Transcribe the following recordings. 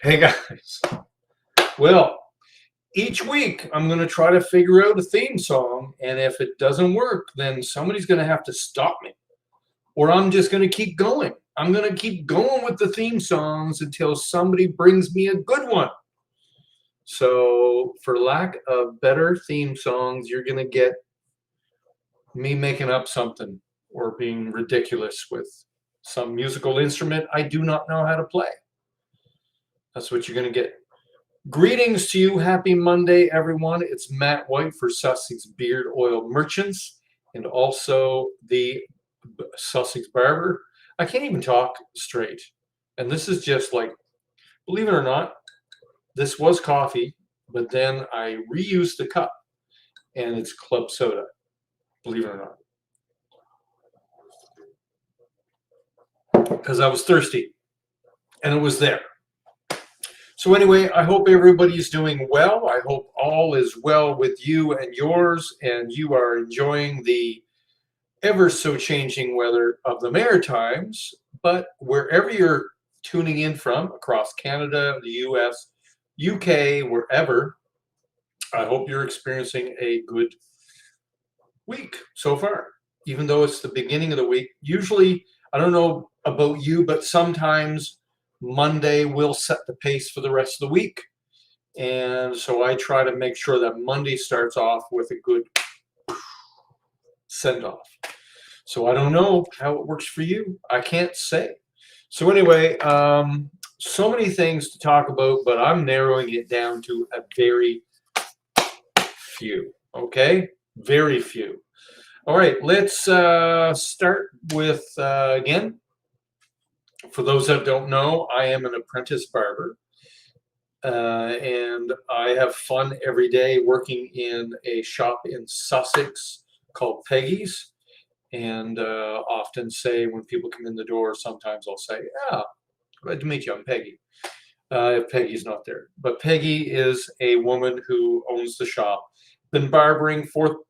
Hey guys. Well, each week I'm going to try to figure out a theme song, and if it doesn't work, then somebody's going to have to stop me, or I'm just going to keep going. I'm going to keep going with the theme songs until somebody brings me a good one. So, for lack of better theme songs, you're going to get me making up something or being ridiculous with some musical instrument I do not know how to play. That's what you're going to get. Greetings to you. Happy Monday, everyone. It's Matt White for Sussex Beard Oil Merchants and also the Sussex Barber. I can't even talk straight. And this is just like, believe it or not, this was coffee, but then I reused the cup and it's club soda, believe it or not. Because I was thirsty and it was there. So anyway, I hope everybody's doing well. I hope all is well with you and yours, and you are enjoying the ever so changing weather of the Maritimes. But wherever you're tuning in from, across Canada, the US, UK, wherever, I hope you're experiencing a good week so far, even though it's the beginning of the week. Usually, I don't know about you, but sometimes Monday will set the pace for the rest of the week. And so I try to make sure that Monday starts off with a good send off. So I don't know how it works for you. I can't say. So anyway, so many things to talk about, but I'm narrowing it down to a very few. Okay? Very few. All right, let's start with, again, for those that don't know, I am an apprentice barber, and I have fun every day working in a shop in Sussex called Peggy's. And often say when people come in the door, sometimes I'll say, "Yeah, glad to meet you. I'm Peggy." If Peggy's not there, but Peggy is a woman who owns the shop. Been barbering for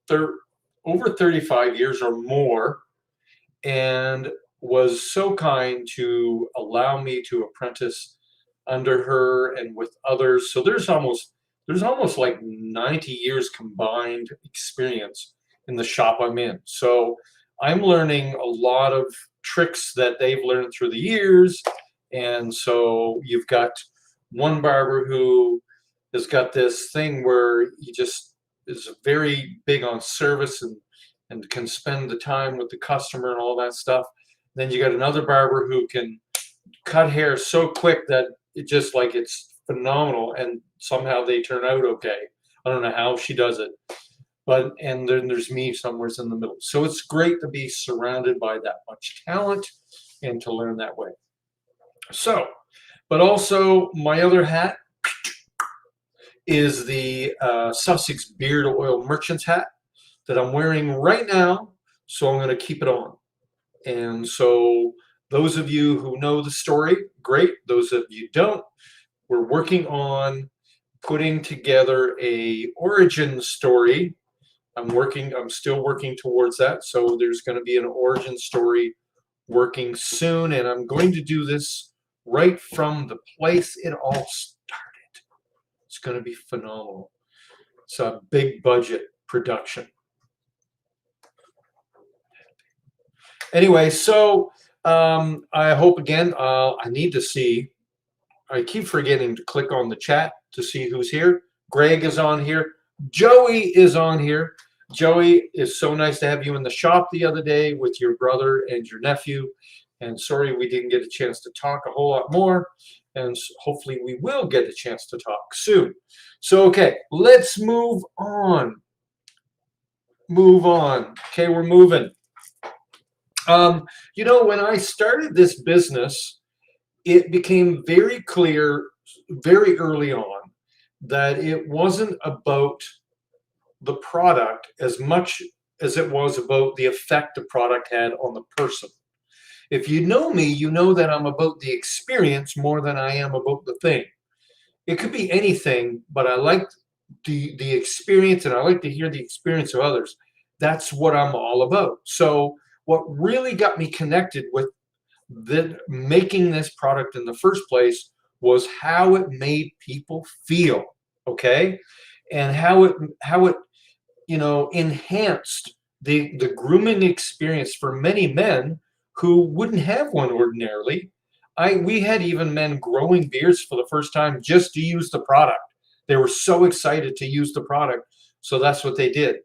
over 35 years or more, and was so kind to allow me to apprentice under her and with others. So there's almost like 90 years combined experience in the shop I'm in. So I'm learning a lot of tricks that they've learned through the years. And so you've got one barber who has got this thing where he just is very big on service and can spend the time with the customer and all that stuff. Then you got another barber who can cut hair so quick that it just like it's phenomenal, and somehow they turn out okay. I don't know how she does it, but and then there's me somewhere in the middle. So it's great to be surrounded by that much talent and to learn that way. So, but also my other hat is the Sussex Beard Oil Merchants hat that I'm wearing right now, so I'm going to keep it on. And so those of you who know the story, great. Those of you don't, we're working on putting together a origin story. I'm still working towards that. So there's going to be an origin story working soon, and I'm going to do this right from the place it all started. It's going to be phenomenal. It's a big budget production. Anyway, so I hope again, I need to see, I keep forgetting to click on the chat to see who's here. Greg is on here. Joey is on here. Joey, it's so nice to have you in the shop the other day with your brother and your nephew. And sorry we didn't get a chance to talk a whole lot more. And hopefully we will get a chance to talk soon. So, okay, let's move on. Move on. Okay, we're moving. You know, when I started this business, it became very clear very early on that it wasn't about the product as much as it was about the effect the product had on the person. If you know me, you know that I'm about the experience more than I am about the thing. It could be anything, but I like the experience, and I like to hear the experience of others. That's what I'm all about. So what really got me connected with making this product in the first place was how it made people feel, okay? And how it enhanced the grooming experience for many men who wouldn't have one ordinarily. We had even men growing beards for the first time just to use the product. They were so excited to use the product, so that's what they did.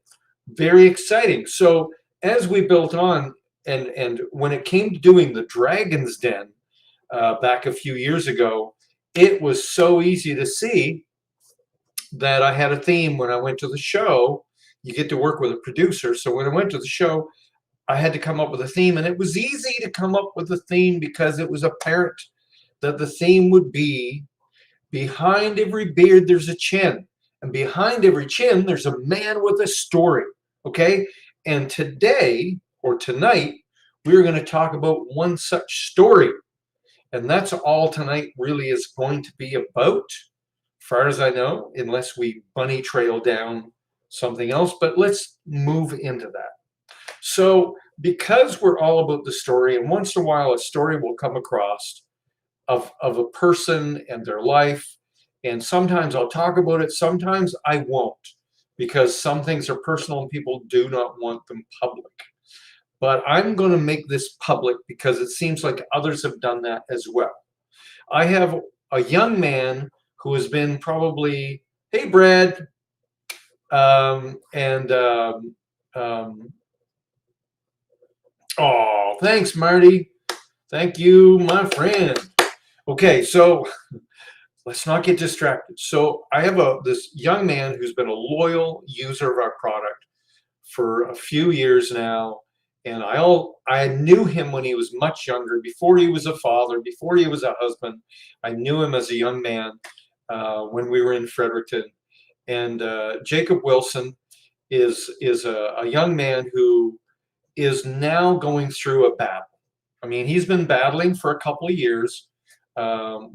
Very exciting. So as we built on, and when it came to doing the Dragon's Den back a few years ago, it was so easy to see that I had a theme when I went to the show. You get to work with a producer. So when I went to the show, I had to come up with a theme, and it was easy to come up with a theme because it was apparent that the theme would be behind every beard, there's a chin. And behind every chin, there's a man with a story. Okay. And today or tonight, we're going to talk about one such story. And that's all tonight really is going to be about, far as I know, unless we bunny trail down something else. But let's move into that. So, because we're all about the story, and once in a while a story will come across of a person and their life, and sometimes I'll talk about it, sometimes I won't, because some things are personal and people do not want them public. But I'm going to make this public because it seems like others have done that as well. I have a young man who has been probably, hey, Brad, and oh, thanks, Marty. Thank you, my friend. Okay, so let's not get distracted. So I have this young man who's been a loyal user of our product for a few years now, and I knew him when he was much younger, before he was a father, before he was a husband. I knew him as a young man when we were in Fredericton. And Jacob Wilson is a young man who is now going through a battle. I mean, he's been battling for a couple of years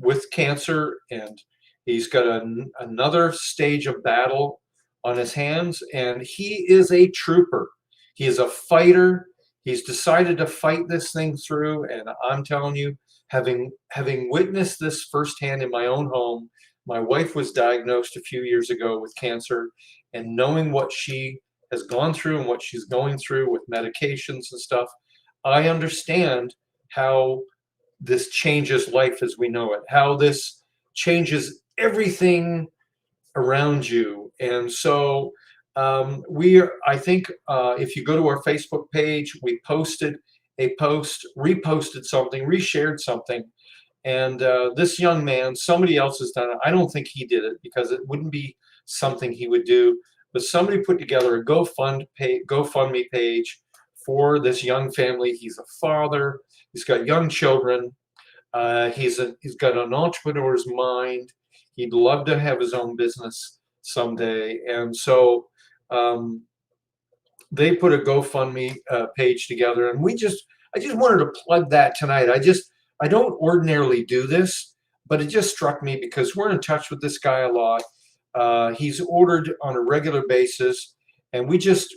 with cancer, and he's got another stage of battle on his hands, and he is a trooper. He is a fighter. He's decided to fight this thing through, and I'm telling you, having witnessed this firsthand in my own home, my wife was diagnosed a few years ago with cancer, and knowing what she has gone through and what she's going through with medications and stuff, I understand how this changes life as we know it, how this changes everything around you. And so I think if you go to our Facebook page, we posted a post, reposted something, reshared something. And this young man, somebody else has done it. I don't think he did it because it wouldn't be something he would do. But somebody put together a GoFundMe page for this young family. He's a father. He's got young children. He's got an entrepreneur's mind. He'd love to have his own business someday. And so they put a GoFundMe page together, and I just wanted to plug that tonight. I don't ordinarily do this, but it just struck me because we're in touch with this guy a lot. He's ordered on a regular basis, and we just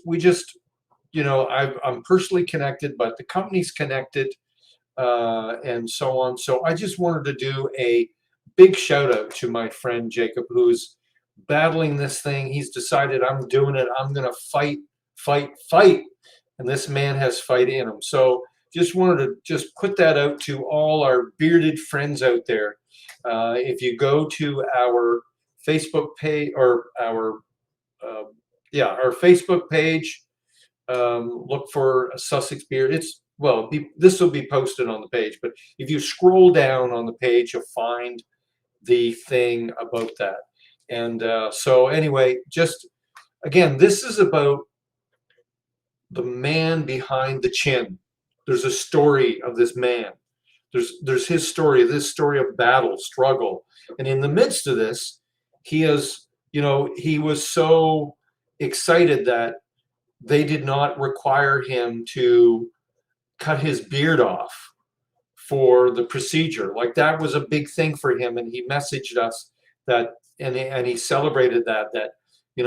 I'm personally connected, but the company's connected, and so on. So I just wanted to do a big shout out to my friend Jacob, who's battling this thing. He's decided, I'm doing it. I'm going to fight. And this man has fight in him. So just wanted to just put that out to all our bearded friends out there. If you go to our Facebook page, or our Facebook page, look for Sussex Beard. This will be posted on the page, but if you scroll down on the page, you'll find the thing about that. And so anyway, just again, this is about the man behind the chin. There's a story of this man. There's his story, this story of battle, struggle. And in the midst of this, he was so excited that they did not require him to cut his beard off for the procedure. Like, that was a big thing for him, and he messaged us that, and he celebrated that he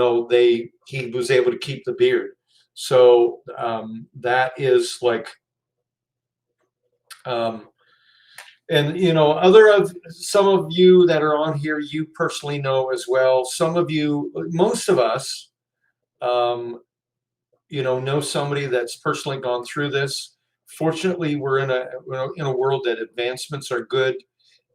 was able to keep the beard. So that is like And some of you that are on here, you personally know as well. Some of you, most of us, um, know somebody that's personally gone through this. Fortunately, we're in a world that advancements are good,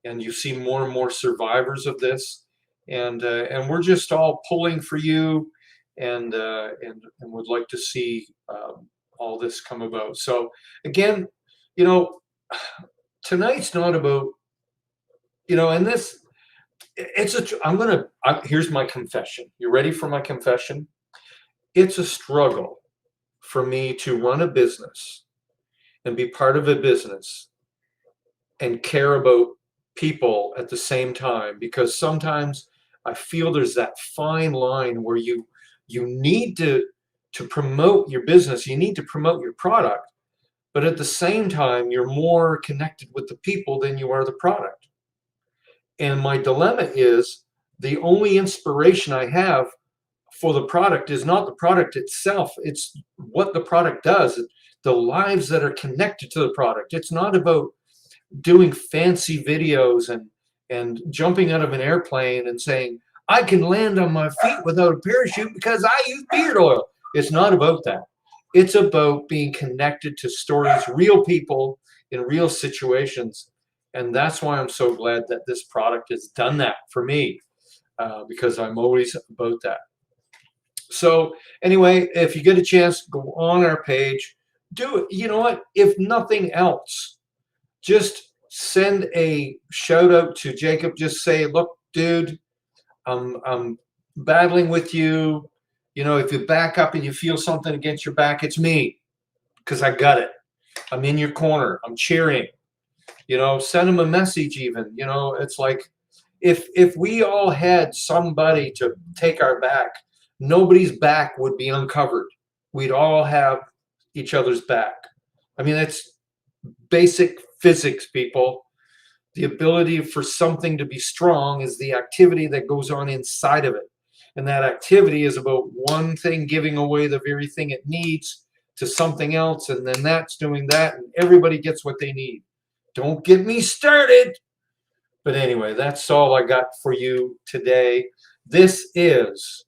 and you see more and more survivors of this, and we're just all pulling for you, and would like to see all this come about. So again, you know, tonight's not about, and this, here's my confession. You ready for my confession? It's a struggle for me to run a business and be part of a business and care about people at the same time, because sometimes I feel there's that fine line where you need to promote your business, you need to promote your product, but at the same time you're more connected with the people than you are the product. And my dilemma is, the only inspiration I have for the product is not the product itself, it's what the product does, the lives that are connected to the product. It's not about doing fancy videos and jumping out of an airplane and saying, I can land on my feet without a parachute because I use beard oil. It's not about that. It's about being connected to stories, real people in real situations. And that's why I'm so glad that this product has done that for me, because I'm always about that. So anyway, if you get a chance, go on our page, do it. You know what? If nothing else, just send a shout out to Jacob. Just say, look, dude, I'm battling with you. If you back up and you feel something against your back, it's me, because I got it. I'm in your corner. I'm cheering. Send him a message even. It's like, if we all had somebody to take our back, nobody's back would be uncovered. We'd all have each other's back. I mean, that's basic physics, people. The ability for something to be strong is the activity that goes on inside of it. And that activity is about one thing giving away the very thing it needs to something else, and then that's doing that, and everybody gets what they need. Don't get me started. But anyway, that's all I got for you today. This is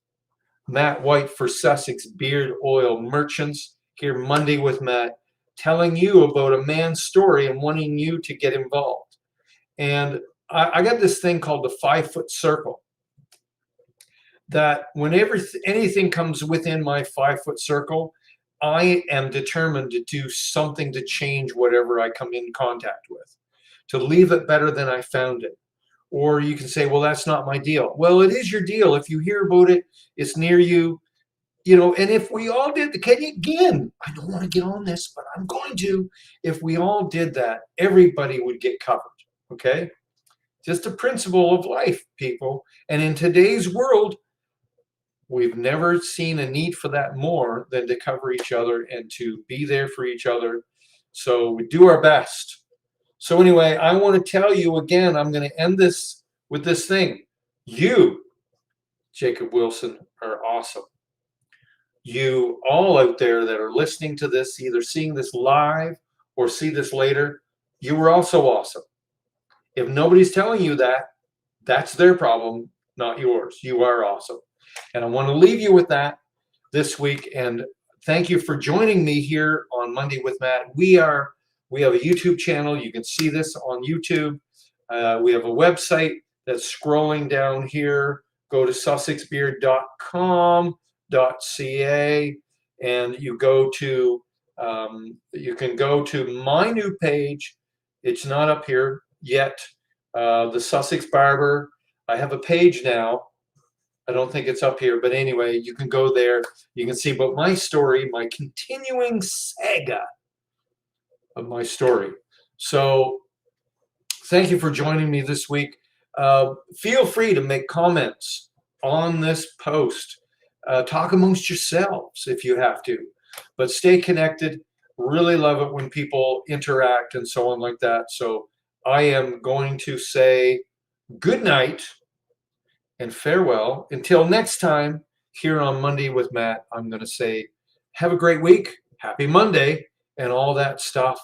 Matt White for Sussex Beard Oil Merchants, here Monday with Matt, telling you about a man's story and wanting you to get involved. And I got this thing called the 5-foot circle, that whenever anything comes within my 5-foot circle, I am determined to do something to change whatever I come in contact with, to leave it better than I found it. Or you can say, well, that's not my deal. Well, it is your deal. If you hear about it, it's near you. And if we all did, again, I don't want to get on this, but I'm going to. If we all did that, everybody would get covered. Okay? Just a principle of life, people. And in today's world, we've never seen a need for that more than to cover each other and to be there for each other. So we do our best. So anyway, I want to tell you again, I'm going to end this with this thing. You, Jacob Wilson, are awesome. You all out there that are listening to this, either seeing this live or see this later, you were also awesome. If nobody's telling you that, that's their problem, not yours. You are awesome. And I want to leave you with that this week. And thank you for joining me here on Monday with Matt. We have a YouTube channel. You can see this on YouTube. We have a website that's scrolling down here. Go to sussexbeard.com.ca, and you can go to my new page. It's not up here yet. The Sussex Barber. I have a page now. I don't think it's up here, but anyway, you can go there. You can see about my story, my continuing saga of my story. So thank you for joining me this week. Feel free to make comments on this post. Talk amongst yourselves if you have to, but stay connected. Really love it when people interact and so on like that. So I am going to say good night and farewell. Until next time here on Monday with Matt, I'm going to say have a great week. Happy Monday and all that stuff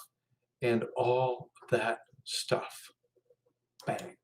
and all that stuff. Bang.